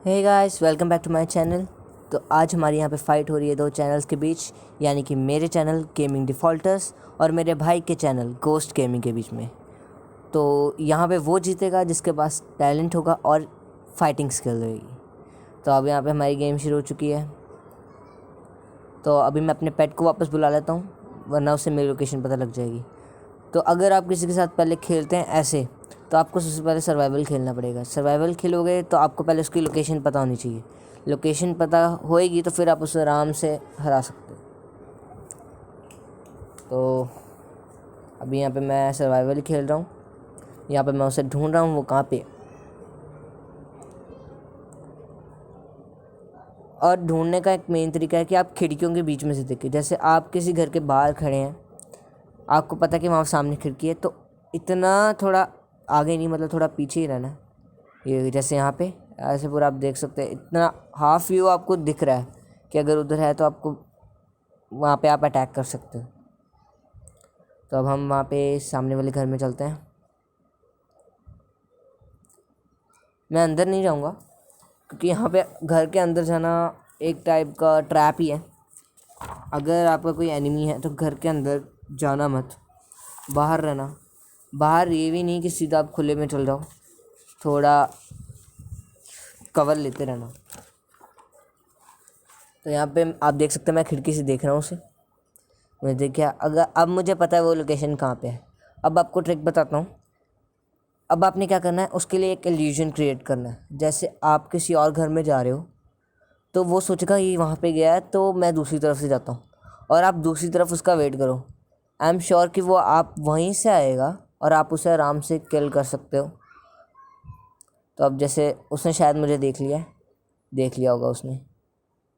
Hey guys, welcome back to my channel. तो आज हमारे यहाँ पे फ़ाइट हो रही है दो चैनल्स के बीच, यानी कि मेरे चैनल गेमिंग डिफ़ॉल्टर्स और मेरे भाई के चैनल गोस्ट गेमिंग के बीच में। तो यहाँ पे वो जीतेगा जिसके पास टैलेंट होगा और फाइटिंग स्किल होगी। तो अब यहाँ पे हमारी गेम शुरू हो चुकी है। तो अभी मैं अपने पेट को वापस बुला लेता हूँ, वरना उससे मेरी लोकेशन पता लग जाएगी। तो अगर आप किसी के साथ पहले खेलते हैं ऐसे, तो आपको सबसे पहले सर्वाइवल खेलना पड़ेगा। सर्वाइवल खेलोगे तो आपको पहले उसकी लोकेशन पता होनी चाहिए। लोकेशन पता होएगी तो फिर आप उसे आराम से हरा सकते हो। तो अभी यहाँ पे मैं सर्वाइवल खेल रहा हूँ। यहाँ पे मैं उसे ढूंढ रहा हूँ, वो कहाँ पे। और ढूंढने का एक मेन तरीका है कि आप खिड़कियों के बीच में से देखिए। जैसे आप किसी घर के बाहर खड़े हैं, आपको पता है कि वहाँ सामने खिड़की है, तो इतना थोड़ा आगे नहीं, मतलब थोड़ा पीछे ही रहना। ये जैसे यहाँ पे ऐसे पूरा आप देख सकते हैं, इतना हाफ व्यू आपको दिख रहा है कि अगर उधर है तो आपको वहाँ पे आप अटैक कर सकते हो। तो अब हम वहाँ पे सामने वाले घर में चलते हैं। मैं अंदर नहीं जाऊँगा क्योंकि यहाँ पे घर के अंदर जाना एक टाइप का ट्रैप ही है। अगर आपका कोई एनिमी है तो घर के अंदर जाना मत, बाहर रहना। बाहर ये भी नहीं कि सीधा आप खुले में चल जाओ, थोड़ा कवर लेते रहना। तो यहाँ पे आप देख सकते हैं, मैं खिड़की से देख रहा हूँ उसे। मैं देखा, अगर अब मुझे पता है वो लोकेशन कहाँ पे है। अब आपको ट्रिक बताता हूँ। अब आपने क्या करना है, उसके लिए एक इल्यूजन क्रिएट करना है। जैसे आप किसी और घर में जा रहे हो तो वो सोचेगा ये वहाँ पे गया है, तो मैं दूसरी तरफ से जाता हूँ, और आप दूसरी तरफ उसका वेट करो। आई एम श्योर कि वो आप वहीं से आएगा और आप उसे आराम से किल कर सकते हो। तो अब जैसे उसने शायद मुझे देख लिया होगा उसने।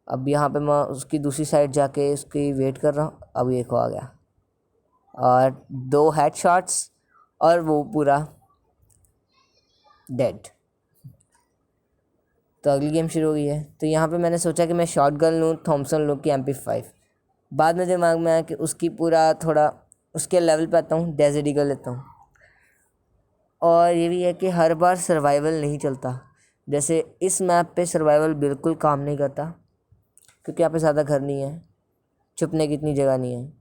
अब यहाँ पे मैं उसकी दूसरी साइड जाके उसकी वेट कर रहा हूँ। अब एक आ गया और 2 हेडशॉट्स और वो पूरा डेड। तो अगली गेम शुरू हो गई है। तो यहाँ पे मैंने सोचा कि मैं शॉटगन लूँ, थॉमसन लूँ कि MP5। बाद में दिमाग में आया कि उसकी पूरा थोड़ा उसके लेवल पे आता हूँ, डेजर्ट ईगल लेता हूँ। और ये भी है कि हर बार सर्वाइवल नहीं चलता। जैसे इस मैप पे सर्वाइवल बिल्कुल काम नहीं करता क्योंकि यहाँ पे ज़्यादा घर नहीं है, छुपने की इतनी जगह नहीं है।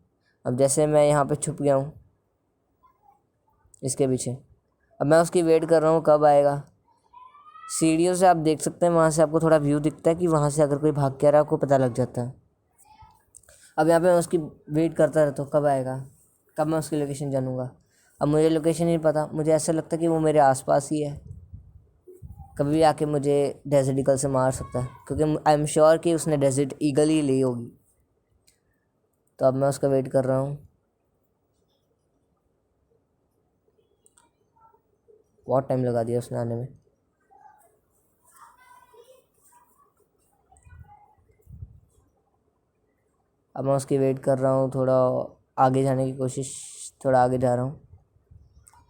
अब जैसे मैं यहाँ पे छुप गया हूँ इसके पीछे, अब मैं उसकी वेट कर रहा हूँ कब आएगा। सीढ़ियों से आप देख सकते हैं, वहाँ से आपको थोड़ा व्यू दिखता है कि वहाँ से अगर कोई भाग के आ रहा है आपको पता लग जाता है। अब यहाँ पे मैं उसकी वेट करता रहता हूँ कब आएगा, कब मैं उसकी लोकेशन जानूँगा। अब मुझे लोकेशन नहीं पता, मुझे ऐसा लगता है कि वो मेरे आसपास ही है, कभी भी आके मुझे डेजर्ट ईगल से मार सकता है, क्योंकि आई एम श्योर कि उसने डेजर्ट ईगल ही ली होगी। तो अब मैं उसका वेट कर रहा हूँ। बहुत टाइम लगा दिया उसने आने में। अब मैं उसकी वेट कर रहा हूँ, थोड़ा आगे जाने की कोशिश, थोड़ा आगे जा रहा हूँ।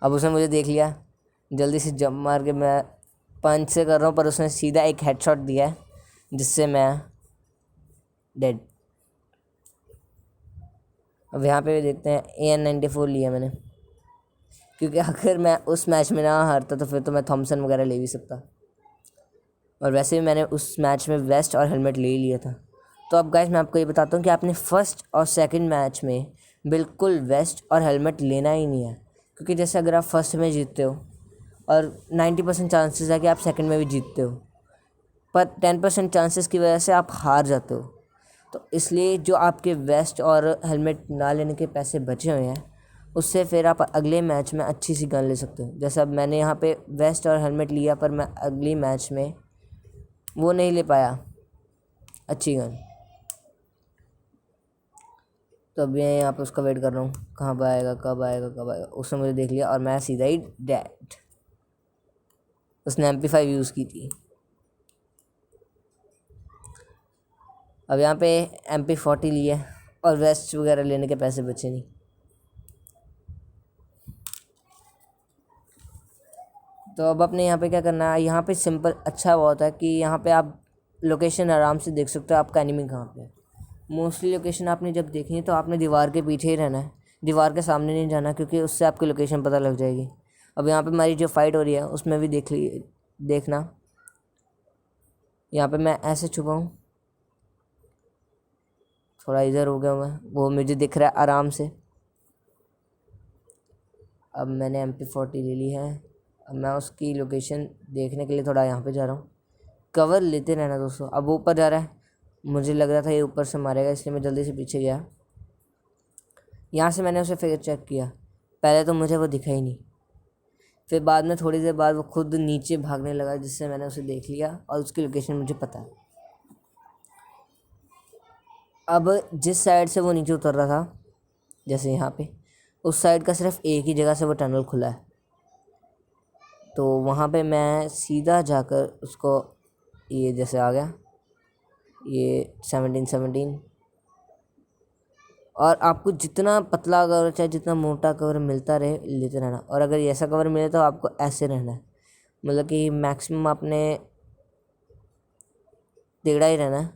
अब उसने मुझे देख लिया, जल्दी से जंप मार के मैं पंच से कर रहा हूँ, पर उसने सीधा एक हेडशॉट दिया है जिससे मैं डेड। अब यहाँ पे भी देखते हैं, AN94 लिया मैंने, क्योंकि अगर मैं उस मैच में ना हारता तो फिर तो मैं थॉमसन वगैरह ले भी सकता। और वैसे भी मैंने उस मैच में वेस्ट और हेलमेट ले ही लिया था। तो अब गाइस मैं आपको ये बताता हूँ कि आपने फर्स्ट और सेकंड मैच में बिल्कुल वेस्ट और हेलमेट लेना ही नहीं है, क्योंकि जैसे अगर आप फर्स्ट में जीतते हो और 90% चांसेस है कि आप सेकंड में भी जीतते हो, पर 10% चांसेस की वजह से आप हार जाते हो। तो इसलिए जो आपके वेस्ट और हेलमेट ना लेने के पैसे बचे हुए हैं, उससे फिर आप अगले मैच में अच्छी सी गन ले सकते हो। जैसे अब मैंने यहाँ पे वेस्ट और हेलमेट लिया, पर मैं अगली मैच में वो नहीं ले पाया अच्छी गन। तो अभी मैं यहाँ पे उसका वेट कर रहा हूँ, कहाँ पर आएगा, कब आएगा कब आएगा। उसने मुझे देख लिया और मैं सीधा ही डेड। उसने MP5 यूज़ की थी। अब यहाँ पे MP40 लिया और वेस्ट वगैरह लेने के पैसे बचे नहीं। तो अब अपने यहाँ पे क्या करना है, यहाँ पे सिंपल अच्छा बहुत है कि यहाँ पे आप लोकेशन आराम से देख सकते हो आपका एनिमी कहाँ पे है। मोस्टली लोकेशन आपने जब देखनी है तो आपने दीवार के पीछे ही रहना है, दीवार के सामने नहीं जाना, क्योंकि उससे आपकी लोकेशन पता लग जाएगी। अब यहाँ पे हमारी जो फाइट हो रही है उसमें भी देखना, यहाँ पे मैं ऐसे छुपा हूँ, थोड़ा इधर हो गया मैं, वो मुझे दिख रहा है आराम से। अब मैंने MP40 ले ली है। अब मैं उसकी लोकेशन देखने के लिए थोड़ा यहाँ पे जा रहा हूँ। कवर लेते रहना दोस्तों। अब वो ऊपर जा रहा है, मुझे लग रहा था ये ऊपर से मारेगा, इसलिए मैं जल्दी से पीछे गया। यहाँ से मैंने उसे फिर चेक किया, पहले तो मुझे वो दिखा ही नहीं, फिर बाद में थोड़ी देर बाद वो खुद नीचे भागने लगा, जिससे मैंने उसे देख लिया और उसकी लोकेशन मुझे पता है। अब जिस साइड से वो नीचे उतर रहा था, जैसे यहाँ पे, उस साइड का सिर्फ एक ही जगह से वो टनल खुला है, तो वहाँ पे मैं सीधा जाकर उसको, ये जैसे आ गया ये 17 और आपको जितना पतला कवर चाहे जितना मोटा कवर मिलता रहे लेते रहना। और अगर ऐसा कवर मिले तो आपको ऐसे रहना है, मतलब कि मैक्सिमम आपने टेढ़ा ही रहना है,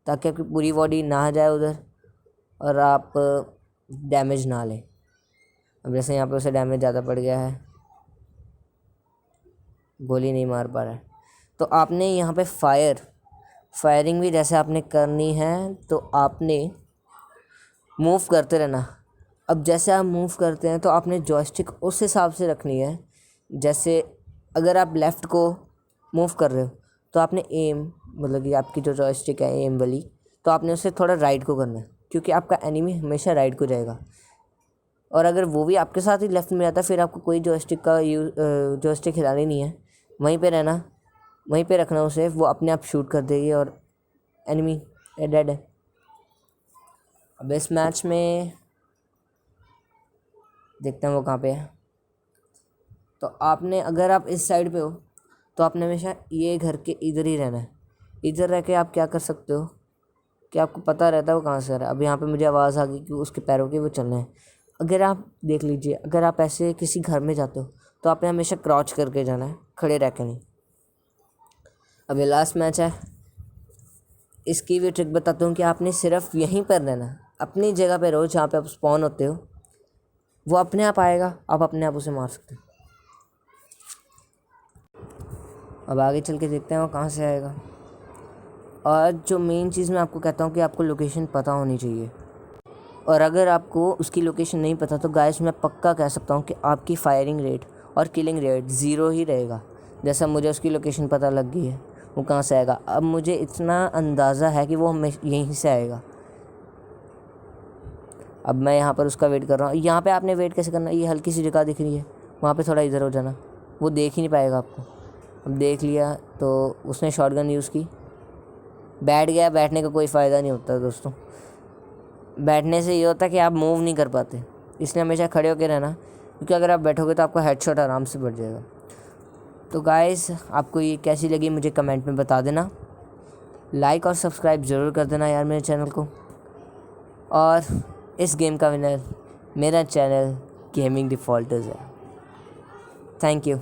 ताकि आपकी पूरी बॉडी ना जाए उधर और आप डैमेज ना लें। अब जैसे यहाँ पे उसे डैमेज ज़्यादा पड़ गया है, गोली नहीं मार पा रहा है, तो आपने यहाँ पे फायरिंग भी जैसे आपने करनी है, तो आपने मूव करते रहना। अब जैसे आप मूव करते हैं तो आपने जॉयस्टिक उस हिसाब से रखनी है, जैसे अगर आप लेफ़्ट को मूव कर रहे हो तो आपने एम, मतलब कि आपकी जो जॉयस्टिक है एम वाली, तो आपने उसे थोड़ा राइट को करना है, क्योंकि आपका एनिमी हमेशा राइट को जाएगा। और अगर वो भी आपके साथ ही लेफ़्ट में आता है, फिर आपको कोई जॉयस्टिक हिलानी नहीं है, वहीं पे रहना, वहीं पे रखना उसे, वो अपने आप शूट कर देगी और एनिमी डेड है। अब इस मैच में देखते हैं वो कहाँ पे है। तो आपने, अगर आप इस साइड पे हो तो आपने हमेशा ये घर के इधर ही रहना है। इधर रह के आप क्या कर सकते हो कि आपको पता रहता है वो कहाँ से आ रहा है। अब यहाँ पे मुझे आवाज़ आ गई कि उसके पैरों के वो चल रहे हैं। अगर आप देख लीजिए, अगर आप ऐसे किसी घर में जाते हो तो आपने हमेशा क्रॉच करके जाना है, खड़े रह के नहीं। अब ये लास्ट मैच है, इसकी भी ट्रिक बताता हूँ कि आपने सिर्फ यहीं पर रहना, अपनी जगह पे रहो जहाँ पे आप स्पॉन होते हो, वो अपने आप आएगा, आप अपने आप उसे मार सकते हो। अब आगे चल के देखते हैं वो कहाँ से आएगा। और जो मेन चीज़ मैं आपको कहता हूँ कि आपको लोकेशन पता होनी चाहिए, और अगर आपको उसकी लोकेशन नहीं पता तो गाइस मैं पक्का कह सकता हूँ कि आपकी फायरिंग रेट और किलिंग रेट 0 ही रहेगा। जैसा मुझे उसकी लोकेशन पता लग गई है वो कहाँ से आएगा, अब मुझे इतना अंदाज़ा है कि वो यहीं से आएगा। अब मैं यहाँ पर उसका वेट कर रहा हूँ। यहाँ पे आपने वेट कैसे करना, ये हल्की सी जगह दिख रही है, वहाँ पे थोड़ा इधर हो जाना, वो देख ही नहीं पाएगा आपको। अब देख लिया तो उसने शॉटगन यूज़ की, बैठ गया। बैठने का कोई फ़ायदा नहीं होता दोस्तों, बैठने से ये होता है कि आप मूव नहीं कर पाते, इसलिए हमेशा खड़े होकर रहना, क्योंकि अगर आप बैठोगे तो आपका हेडशॉट आराम से बढ़ जाएगा। तो गाइस आपको ये कैसी लगी मुझे कमेंट में बता देना, लाइक और सब्सक्राइब ज़रूर कर देना यार मेरे चैनल को। और इस गेम का विनर मेरा चैनल गेमिंग डिफ़ॉल्टर्स है। Thank you.